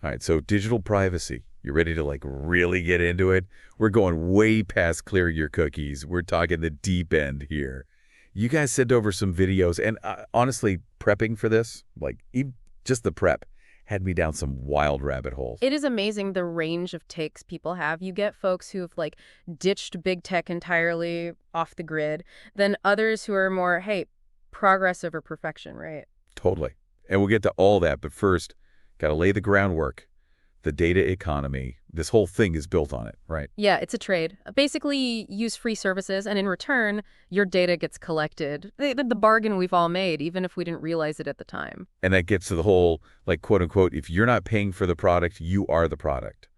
All right, so digital privacy. You ready to like really get into it? We're going way past clearing your cookies. We're talking the deep end here. You guys sent over some videos, and honestly, prepping for this, like even just the prep, had me down some wild rabbit holes. It is amazing the range of takes people have. You get folks who've like ditched big tech entirely off the grid, then others who are more, hey, progress over perfection, right? Totally. And we'll get to all that, but first, got to lay the groundwork. The data economy, this whole thing is built on it, right? Yeah, it's a trade. Basically, use free services, and in return, your data gets collected. The bargain we've all made, even if we didn't realize it at the time. And that gets to the whole, like, quote unquote, if you're not paying for the product, you are the product.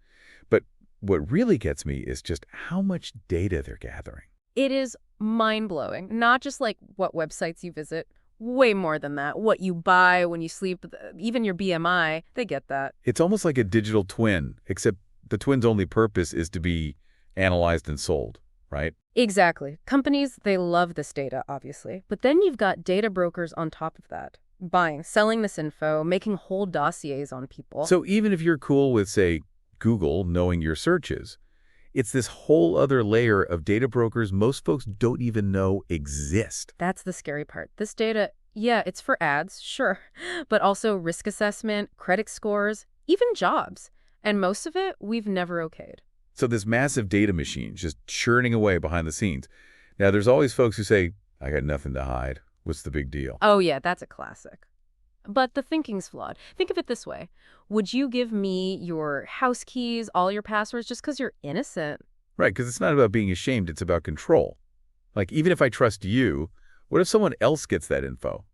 But what really gets me is just how much data they're gathering. It is mind-blowing. Not just like what websites you visit, way more than that. What you buy when you sleep, even your BMI, they get that. It's almost like a digital twin, except the twin's only purpose is to be analyzed and sold, right? Exactly. Companies, they love this data, obviously. But then you've got data brokers on top of that. Buying, selling this info, making whole dossiers on people. So even if you're cool with, say, Google knowing your searches, it's this whole other layer of data brokers most folks don't even know exist. That's the scary part. This data, yeah, it's for ads, sure, but also risk assessment, credit scores, even jobs. And most of it, we've never okayed. So this massive data machine just churning away behind the scenes. Now, there's always folks who say, I got nothing to hide. What's the big deal? Oh, yeah, that's a classic. But the thinking's flawed. Think of it this way. Would you give me your house keys, all your passwords, just because you're innocent? Right, because it's not about being ashamed. It's about control. Like, even if I trust you, what if someone else gets that info?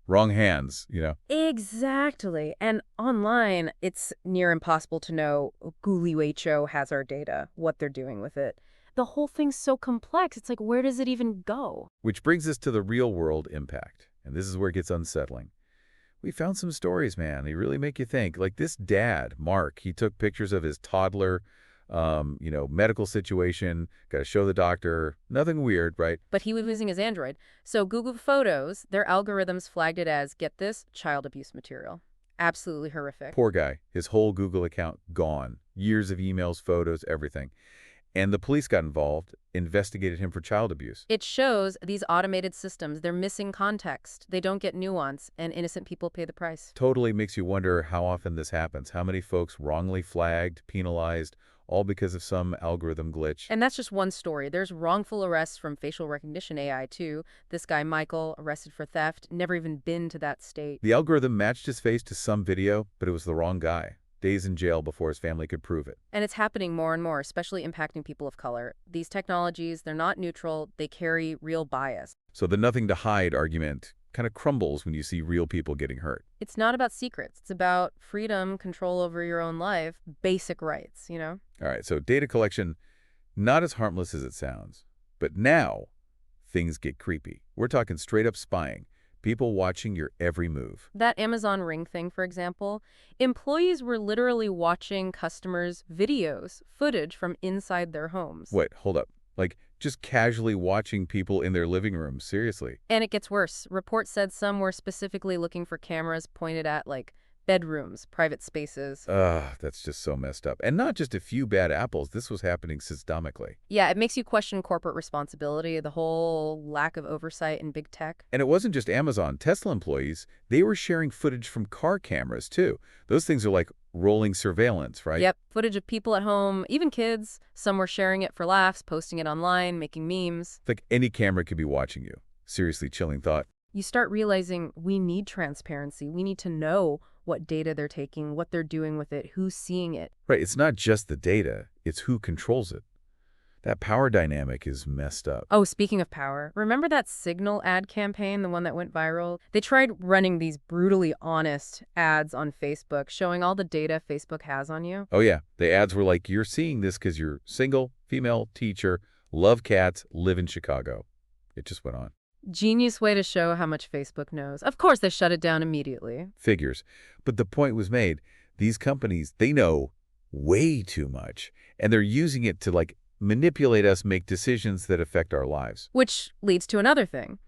Wrong hands, you know? Exactly. And online, it's near impossible to know WHO has our data, what they're doing with it. The whole thing's so complex. It's like, where does it even go? Which brings us to the real-world impact. And this is where it gets unsettling. We found some stories, man. They really make you think. Like this dad, Mark, he took pictures of his toddler, medical situation, got to show the doctor. Nothing weird, right? But he was using his Android. So Google Photos, their algorithms flagged it as, get this, child abuse material. Absolutely horrific. Poor guy. His whole Google account gone. Years of emails, photos, everything. And the police got involved, investigated him for child abuse. It shows these automated systems, they're missing context. They don't get nuance, and innocent people pay the price. Totally makes you wonder how often this happens. How many folks wrongly flagged, penalized, all because of some algorithm glitch. And that's just one story. There's wrongful arrests from facial recognition AI, too. This guy, Michael, arrested for theft, never even been to that state. The algorithm matched his face to some video, but it was the wrong guy. Days in jail before his family could prove it. And it's happening more and more, especially impacting people of color. These technologies, they're not neutral. They carry real bias. So the nothing to hide argument kind of crumbles when you see real people getting hurt. It's not about secrets. It's about freedom, control over your own life, basic rights, you know? All right, so data collection, not as harmless as it sounds. But now, things get creepy. We're talking straight up spying. People watching your every move. That Amazon Ring thing, for example, employees were literally watching customers' videos, footage from inside their homes. Wait, hold up. Like, just casually watching people in their living rooms, seriously. And it gets worse. Reports said some were specifically looking for cameras pointed at, like, bedrooms, private spaces. That's just so messed up. And not just a few bad apples. This was happening systemically. Yeah, it makes you question corporate responsibility, the whole lack of oversight in big tech. And it wasn't just Amazon. Tesla employees, they were sharing footage from car cameras, too. Those things are like rolling surveillance, right? Yep, footage of people at home, even kids. Some were sharing it for laughs, posting it online, making memes. It's like any camera could be watching you. Seriously, chilling thought. You start realizing we need transparency. We need to know what data they're taking, what they're doing with it, who's seeing it. Right, it's not just the data, it's who controls it. That power dynamic is messed up. Oh, speaking of power, remember that Signal ad campaign, the one that went viral? They tried running these brutally honest ads on Facebook, showing all the data Facebook has on you. Oh yeah, the ads were like, you're seeing this because you're single, female, teacher, love cats, live in Chicago. It just went on. Genius way to show how much Facebook knows. Of course, they shut it down immediately. Figures. But the point was made. These companies, they know way too much. And they're using it to, like, manipulate us, make decisions that affect our lives. Which leads to another thing.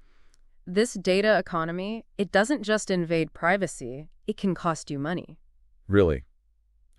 This data economy, it doesn't just invade privacy. It can cost you money. Really?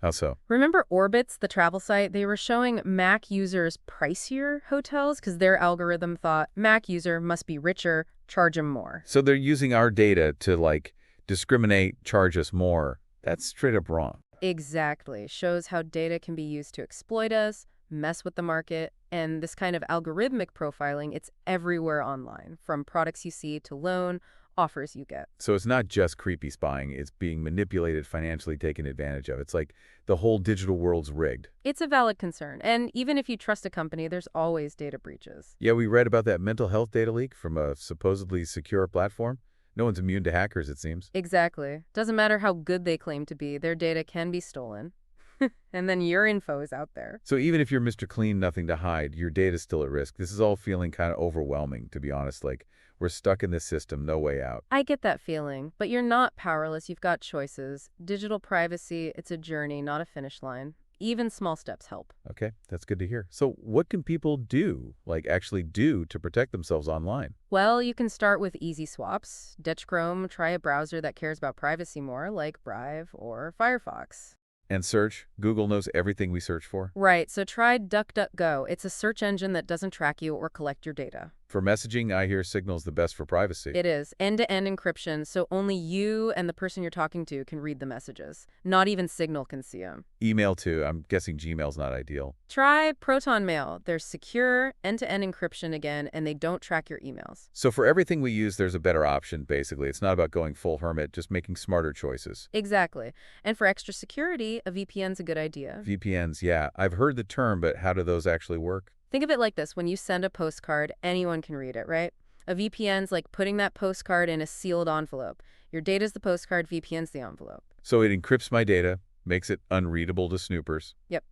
How so? Remember Orbitz, the travel site? They were showing Mac users pricier hotels because their algorithm thought Mac user must be richer, charge them more. So they're using our data to, like, discriminate, charge us more. That's straight up wrong. Exactly. Shows how data can be used to exploit us, mess with the market, and this kind of algorithmic profiling, it's everywhere online, from products you see to loan offers you get. So it's not just creepy spying. It's being manipulated, financially taken advantage of. It's like the whole digital world's rigged. It's a valid concern, and even if you trust a company, there's always data breaches. Yeah, we read about that mental health data leak from a supposedly secure platform. No one's immune to hackers, it seems. Exactly. Doesn't matter how good they claim to be, their data can be stolen. And then your info is out there. So even if you're Mr. Clean, nothing to hide, your data's still at risk. This is all feeling kind of overwhelming, to be honest. Like, we're stuck in this system, no way out. I get that feeling, but you're not powerless. You've got choices. Digital privacy, it's a journey, not a finish line. Even small steps help. Okay, that's good to hear. So what can people do, like actually do, to protect themselves online? Well, you can start with easy swaps. Ditch Chrome, try a browser that cares about privacy more, like Brave or Firefox. And search. Google knows everything we search for. Right, so try DuckDuckGo. It's a search engine that doesn't track you or collect your data. For messaging, I hear Signal's the best for privacy. It is end-to-end encryption, so only you and the person you're talking to can read the messages. Not even Signal can see them. Email too. I'm guessing Gmail's not ideal. Try Proton Mail. They're secure, end-to-end encryption again, and they don't track your emails. So for everything we use, there's a better option, basically. It's not about going full hermit, just making smarter choices. Exactly. And for extra security, a VPN's a good idea. VPNs, yeah. I've heard the term, but how do those actually work? Think of it like this. When you send a postcard, anyone can read it, right? A VPN's like putting that postcard in a sealed envelope. Your data's the postcard, VPN's the envelope. So it encrypts my data, makes it unreadable to snoopers. Yep.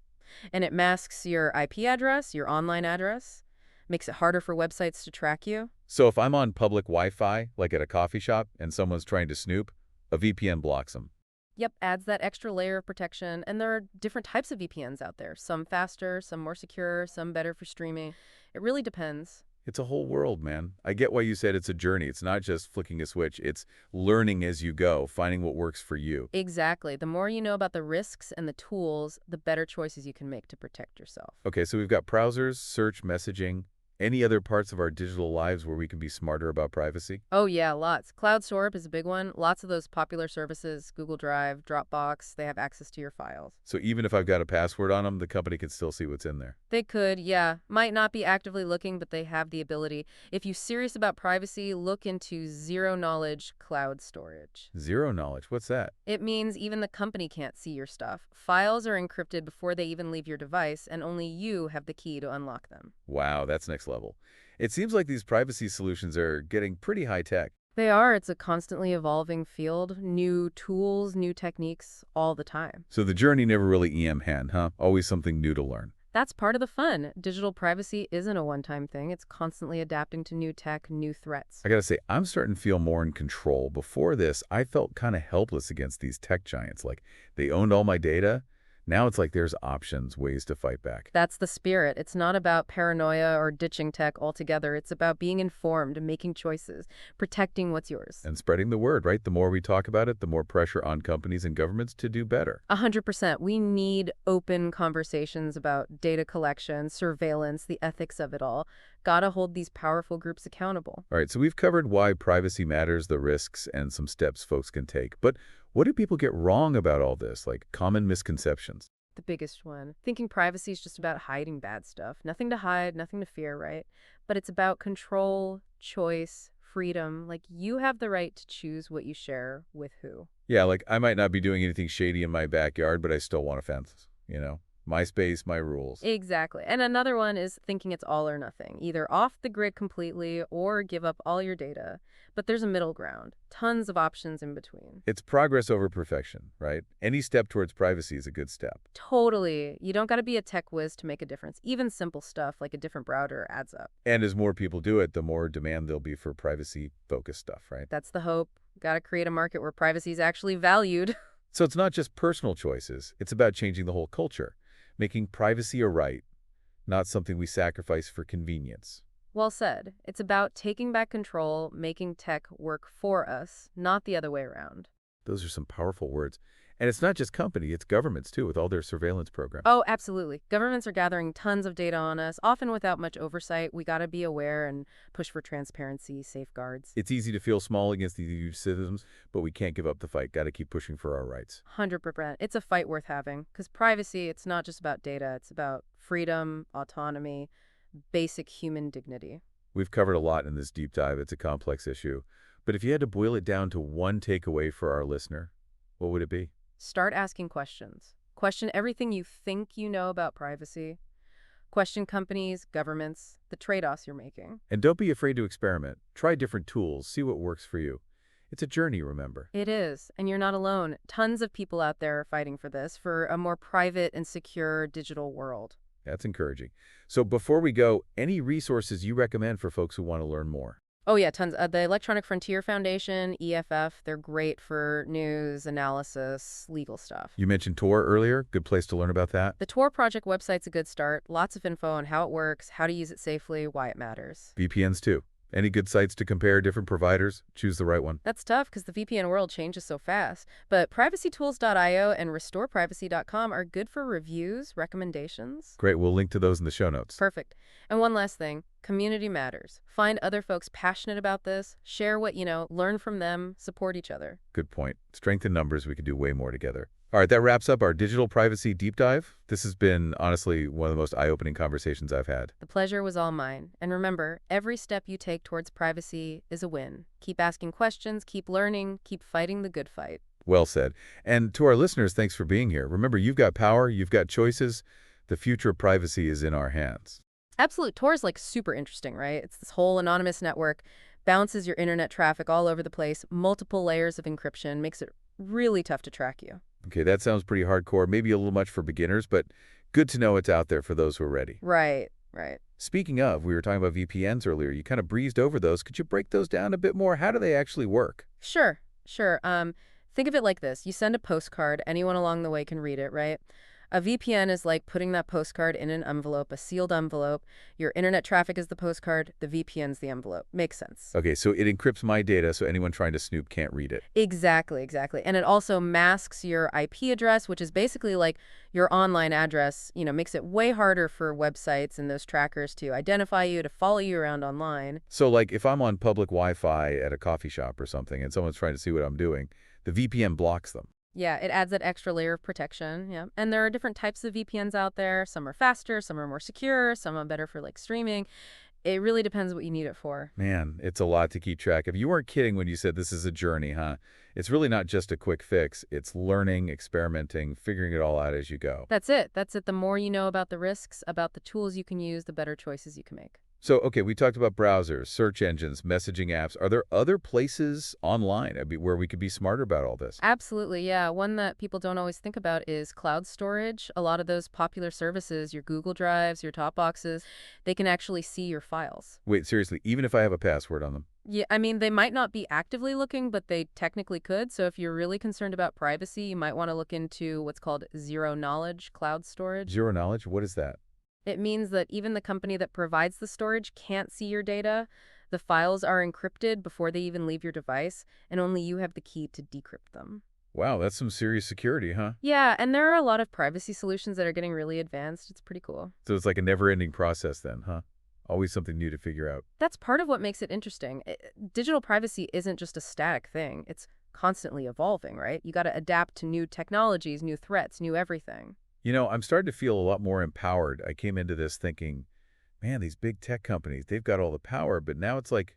And it masks your IP address, your online address, makes it harder for websites to track you. So if I'm on public Wi-Fi, like at a coffee shop, and someone's trying to snoop, a VPN blocks them. Yep, adds that extra layer of protection. And there are different types of VPNs out there. Some faster, some more secure, some better for streaming. It really depends. It's a whole world, man. I get why you said it's a journey. It's not just flicking a switch. It's learning as you go, finding what works for you. Exactly. The more you know about the risks and the tools, the better choices you can make to protect yourself. Okay, so we've got browsers, search, messaging. Any other parts of our digital lives where we can be smarter about privacy? Oh yeah, lots. Cloud storage is a big one. Lots of those popular services, Google Drive, Dropbox, they have access to your files. So even if I've got a password on them, the company can still see what's in there. They could, yeah. Might not be actively looking, but they have the ability. If you're serious about privacy, look into zero-knowledge cloud storage. Zero knowledge, what's that? It means even the company can't see your stuff. Files are encrypted before they even leave your device, and only you have the key to unlock them. Wow, that's next level. It seems like these privacy solutions are getting pretty high tech. They are. It's a constantly evolving field. New tools, new techniques, all the time. So the journey never really hand, huh? Always something new to learn. That's part of the fun. Digital privacy isn't a one-time thing. It's constantly adapting to new tech, new threats. I gotta say, I'm starting to feel more in control. Before this, I felt kind of helpless against these tech giants. Like, they owned all my data. Now it's like there's options, ways to fight back. That's the spirit. It's not about paranoia or ditching tech altogether. It's about being informed, making choices, protecting what's yours. And spreading the word, right? The more we talk about it, the more pressure on companies and governments to do better. 100%. We need open conversations about data collection, surveillance, the ethics of it all. Gotta hold these powerful groups accountable. All right, so we've covered why privacy matters, the risks, and some steps folks can take. But what do people get wrong about all this, like common misconceptions? The biggest one. Thinking privacy is just about hiding bad stuff. Nothing to hide, nothing to fear, right? But it's about control, choice, freedom. Like, you have the right to choose what you share with who. Yeah, like I might not be doing anything shady in my backyard, but I still want a fence, you know? My space, my rules. Exactly. And another one is thinking it's all or nothing. Either off the grid completely or give up all your data. But there's a middle ground. Tons of options in between. It's progress over perfection, right? Any step towards privacy is a good step. Totally. You don't got to be a tech whiz to make a difference. Even simple stuff like a different browser adds up. And as more people do it, the more demand there'll be for privacy-focused stuff, right? That's the hope. Got to create a market where privacy is actually valued. So it's not just personal choices. It's about changing the whole culture, making privacy a right, not something we sacrifice for convenience. Well said. It's about taking back control, making tech work for us, not the other way around. Those are some powerful words. And it's not just company, it's governments too, with all their surveillance programs. Oh, absolutely. Governments are gathering tons of data on us, often without much oversight. We got to be aware and push for transparency, safeguards. It's easy to feel small against these systems, but we can't give up the fight. Got to keep pushing for our rights. 100%. It's a fight worth having because privacy, it's not just about data, it's about freedom, autonomy, basic human dignity. We've covered a lot in this deep dive. It's a complex issue. But if you had to boil it down to one takeaway for our listener, what would it be? Start asking questions. Question everything you think you know about privacy. Question companies, governments, the trade-offs you're making. And don't be afraid to experiment. Try different tools. See what works for you. It's a journey, remember. It is, and you're not alone. Tons of people out there are fighting for this, for a more private and secure digital world. That's encouraging. So before we go, any resources you recommend for folks who want to learn more? Oh yeah, tons. The Electronic Frontier Foundation, EFF, they're great for news, analysis, legal stuff. You mentioned Tor earlier. Good place to learn about that. The Tor project website's a good start. Lots of info on how it works, how to use it safely, why it matters. VPNs too. Any good sites to compare different providers? Choose the right one. That's tough because the VPN world changes so fast. But privacytools.io and restoreprivacy.com are good for reviews, recommendations. Great. We'll link to those in the show notes. Perfect. And one last thing, community matters. Find other folks passionate about this, share what you know, learn from them, support each other. Good point. Strength in numbers, we can do way more together. All right, that wraps up our digital privacy deep dive. This has been, honestly, one of the most eye-opening conversations I've had. The pleasure was all mine. And remember, every step you take towards privacy is a win. Keep asking questions, keep learning, keep fighting the good fight. Well said. And to our listeners, thanks for being here. Remember, you've got power, you've got choices. The future of privacy is in our hands. Absolute. Tor is like super interesting, right? It's this whole anonymous network, bounces your internet traffic all over the place, multiple layers of encryption, makes it really tough to track you. Okay, that sounds pretty hardcore, maybe a little much for beginners, but good to know it's out there for those who are ready. Right, right. Speaking of, we were talking about VPNs earlier. You kind of breezed over those. Could you break those down a bit more? How do they actually work? Sure, sure. Think of it like this. You send a postcard, anyone along the way can read it, right? A VPN is like putting that postcard in an envelope, a sealed envelope. Your internet traffic is the postcard, the VPN's the envelope. Makes sense. Okay, so it encrypts my data so anyone trying to snoop can't read it. Exactly, exactly. And it also masks your IP address, which is basically like your online address, makes it way harder for websites and those trackers to identify you, to follow you around online. So like if I'm on public Wi-Fi at a coffee shop or something and someone's trying to see what I'm doing, the VPN blocks them. Yeah, it adds that extra layer of protection, yeah. And there are different types of VPNs out there. Some are faster, some are more secure, some are better for like streaming. It really depends what you need it for. Man, it's a lot to keep track of. You weren't kidding when you said this is a journey, huh? It's really not just a quick fix. It's learning, experimenting, figuring it all out as you go. That's it. That's it. The more you know about the risks, about the tools you can use, the better choices you can make. So, okay, we talked about browsers, search engines, messaging apps. Are there other places online where we could be smarter about all this? Absolutely, yeah. One that people don't always think about is cloud storage. A lot of those popular services, your Google Drives, your top boxes, they can actually see your files. Wait, seriously, even if I have a password on them? Yeah, I mean, they might not be actively looking, but they technically could. So if you're really concerned about privacy, you might want to look into what's called zero-knowledge cloud storage. Zero knowledge? What is that? It means that even the company that provides the storage can't see your data. The files are encrypted before they even leave your device, and only you have the key to decrypt them. Wow, that's some serious security, huh? Yeah, and there are a lot of privacy solutions that are getting really advanced. It's pretty cool. So it's like a never-ending process then, huh? Always something new to figure out. That's part of what makes it interesting. Digital privacy isn't just a static thing. It's constantly evolving, right? You got to adapt to new technologies, new threats, new everything. You know, I'm starting to feel a lot more empowered. I came into this thinking, man, these big tech companies, they've got all the power, but now it's like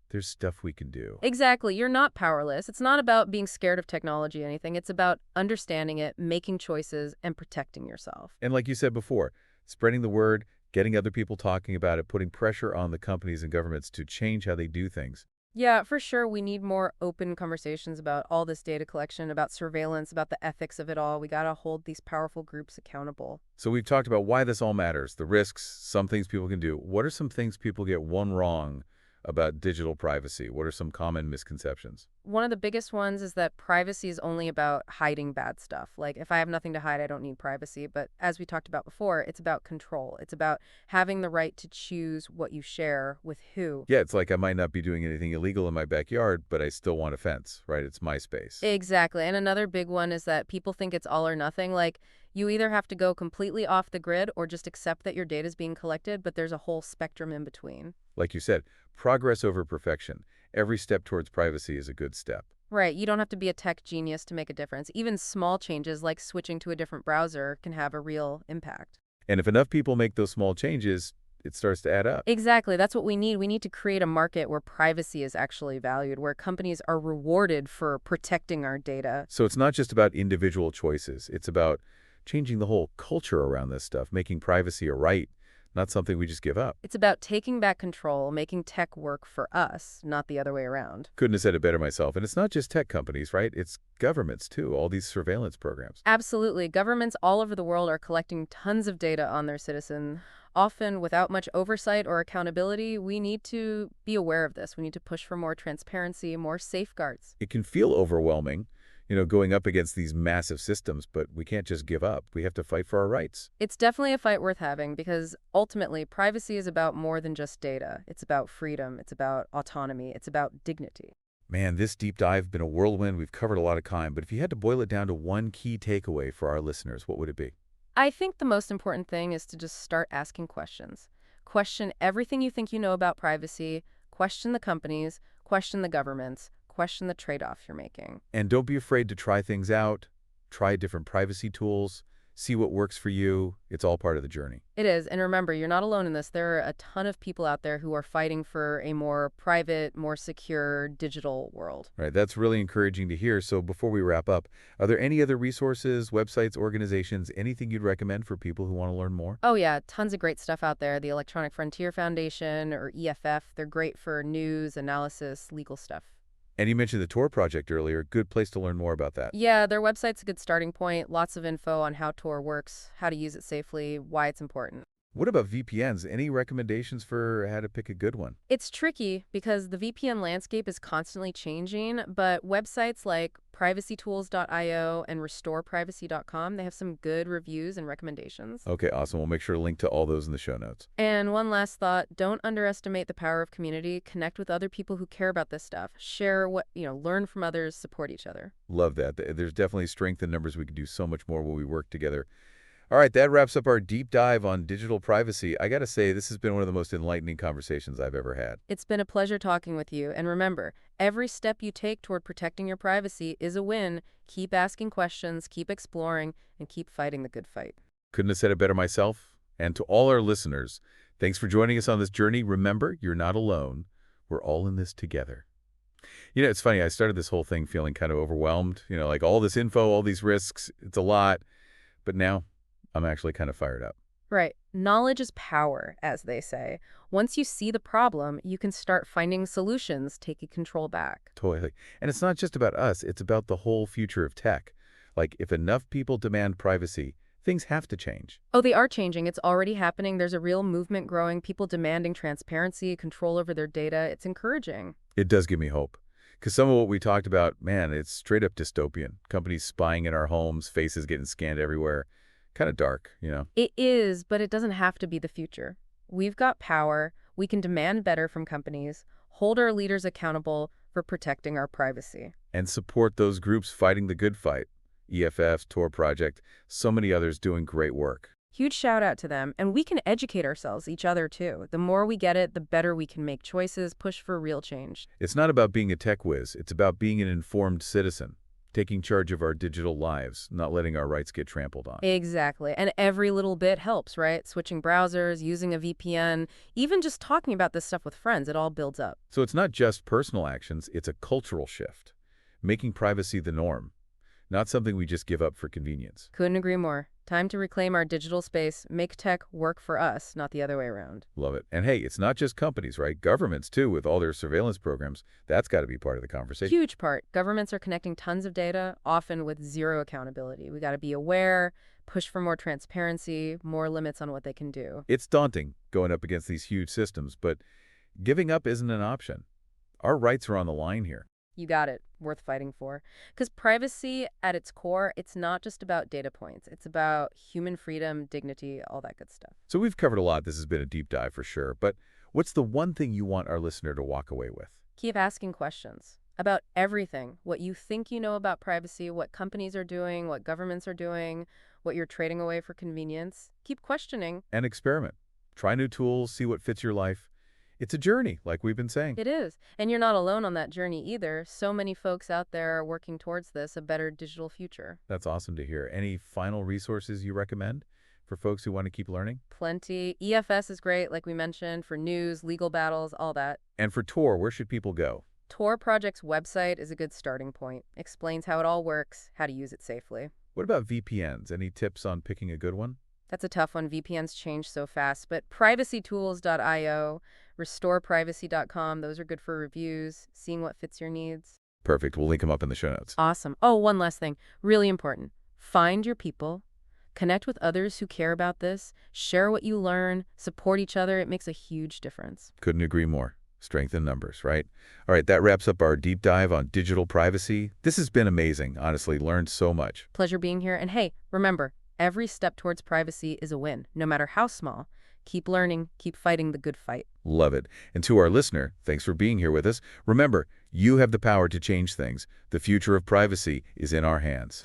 there's stuff we can do. Exactly. You're not powerless. It's not about being scared of technology or anything. It's about understanding it, making choices, and protecting yourself. And like you said before, spreading the word, getting other people talking about it, putting pressure on the companies and governments to change how they do things. Yeah, for sure. We need more open conversations about all this data collection, about surveillance, about the ethics of it all. We got to hold these powerful groups accountable. So we've talked about why this all matters, the risks, some things people can do. What are some things people get one wrong about digital privacy? What are some common misconceptions? One of the biggest ones is that privacy is only about hiding bad stuff. Like, if I have nothing to hide, I don't need privacy. But as we talked about before, it's about control. It's about having the right to choose what you share with who. Yeah, it's like I might not be doing anything illegal in my backyard, but I still want a fence, right? It's my space. Exactly. And another big one is that people think it's all or nothing. Like, you either have to go completely off the grid or just accept that your data is being collected, but there's a whole spectrum in between. Like you said, progress over perfection. Every step towards privacy is a good step. Right. You don't have to be a tech genius to make a difference. Even small changes like switching to a different browser can have a real impact. And if enough people make those small changes, it starts to add up. Exactly. That's what we need. We need to create a market where privacy is actually valued, where companies are rewarded for protecting our data. So it's not just about individual choices. It's about changing the whole culture around this stuff, making privacy a right, not something we just give up. It's about taking back control, making tech work for us, not the other way around. Couldn't have said it better myself. And it's not just tech companies, right? It's governments, too, all these surveillance programs. Absolutely. Governments all over the world are collecting tons of data on their citizens, often without much oversight or accountability. We need to be aware of this. We need to push for more transparency, more safeguards. It can feel overwhelming, going up against these massive systems, but we can't just give up. We have to fight for our rights. It's definitely a fight worth having because ultimately privacy is about more than just data. It's about freedom. It's about autonomy. It's about dignity. Man, this deep dive has been a whirlwind. We've covered a lot of time, but if you had to boil it down to one key takeaway for our listeners, what would it be? I think the most important thing is to just start asking questions. Question everything you think you know about privacy, question the companies, question the governments, question the trade-off you're making. And don't be afraid to try things out, try different privacy tools, see what works for you. It's all part of the journey. It is, and remember, you're not alone in this. There are a ton of people out there who are fighting for a more private, more secure digital world. Right, that's really encouraging to hear. So before we wrap up, are there any other resources, websites, organizations, anything you'd recommend for people who want to learn more? Oh yeah, tons of great stuff out there. The Electronic Frontier Foundation or EFF, they're great for news, analysis, legal stuff. And you mentioned the Tor project earlier. Good place to learn more about that. Yeah, their website's a good starting point. Lots of info on how Tor works, how to use it safely, why it's important. What about VPNs? Any recommendations for how to pick a good one? It's tricky because the VPN landscape is constantly changing, but websites like privacytools.io and restoreprivacy.com, they have some good reviews and recommendations. Okay, awesome. We'll make sure to link to all those in the show notes. And one last thought, don't underestimate the power of community. Connect with other people who care about this stuff. Share learn from others, support each other. Love that. There's definitely strength in numbers. We can do so much more when we work together. All right, that wraps up our deep dive on digital privacy. I got to say, this has been one of the most enlightening conversations I've ever had. It's been a pleasure talking with you. And remember, every step you take toward protecting your privacy is a win. Keep asking questions, keep exploring, and keep fighting the good fight. Couldn't have said it better myself. And to all our listeners, thanks for joining us on this journey. Remember, you're not alone. We're all in this together. It's funny. I started this whole thing feeling kind of overwhelmed, like all this info, all these risks. It's a lot. But now I'm actually kind of fired up. Right. Knowledge is power, as they say. Once you see the problem, you can start finding solutions, taking control back. Totally. And it's not just about us. It's about the whole future of tech. Like, if enough people demand privacy, things have to change. Oh, they are changing. It's already happening. There's a real movement growing, people demanding transparency, control over their data. It's encouraging. It does give me hope. Because some of what we talked about, man, it's straight up dystopian. Companies spying in our homes, faces getting scanned everywhere. Kind of dark. It is, but it doesn't have to be the future. We've got power. We can demand better from companies, hold our leaders accountable for protecting our privacy. And support those groups fighting the good fight. EFF, Tor Project, so many others doing great work. Huge shout out to them. And we can educate ourselves, each other too. The more we get it, the better we can make choices, push for real change. It's not about being a tech whiz. It's about being an informed citizen. Taking charge of our digital lives, not letting our rights get trampled on. Exactly. And every little bit helps, right? Switching browsers, using a VPN, even just talking about this stuff with friends, it all builds up. So it's not just personal actions, it's a cultural shift. Making privacy the norm, not something we just give up for convenience. Couldn't agree more. Time to reclaim our digital space, make tech work for us, not the other way around. Love it. And hey, it's not just companies, right? Governments, too, with all their surveillance programs. That's got to be part of the conversation. Huge part. Governments are connecting tons of data, often with zero accountability. We got to be aware, push for more transparency, more limits on what they can do. It's daunting going up against these huge systems, but Giving up isn't an option. Our rights are on the line here. You got it. Worth fighting for. Because privacy, at its core, it's not just about data points. It's about human freedom, dignity, all that good stuff. So we've covered a lot. This has been a deep dive for sure. But what's the one thing you want our listener to walk away with? Keep asking questions about everything. What you think you know about privacy, what companies are doing, what governments are doing, what you're trading away for convenience. Keep questioning. And experiment. Try new tools, see what fits your life. It's a journey, like we've been saying. It is. And you're not alone on that journey either. So many folks out there are working towards this, a better digital future. That's awesome to hear. Any final resources you recommend for folks who want to keep learning? Plenty. EFS is great, like we mentioned, for news, legal battles, all that. And for Tor, where should people go? Tor Project's website is a good starting point. Explains how it all works, how to use it safely. What about VPNs? Any tips on picking a good one? That's a tough one. VPNs change so fast, but privacytools.io, restoreprivacy.com, those are good for reviews, seeing what fits your needs. Perfect. We'll link them up in the show notes. Awesome. Oh, one last thing. Really important. Find your people. Connect with others who care about this. Share what you learn. Support each other. It makes a huge difference. Couldn't agree more. Strength in numbers, right? All right, that wraps up our deep dive on digital privacy. This has been amazing. Honestly, learned so much. Pleasure being here. And hey, remember, every step towards privacy is a win, no matter how small. Keep learning, keep fighting the good fight. Love it. And to our listener, thanks for being here with us. Remember, you have the power to change things. The future of privacy is in our hands.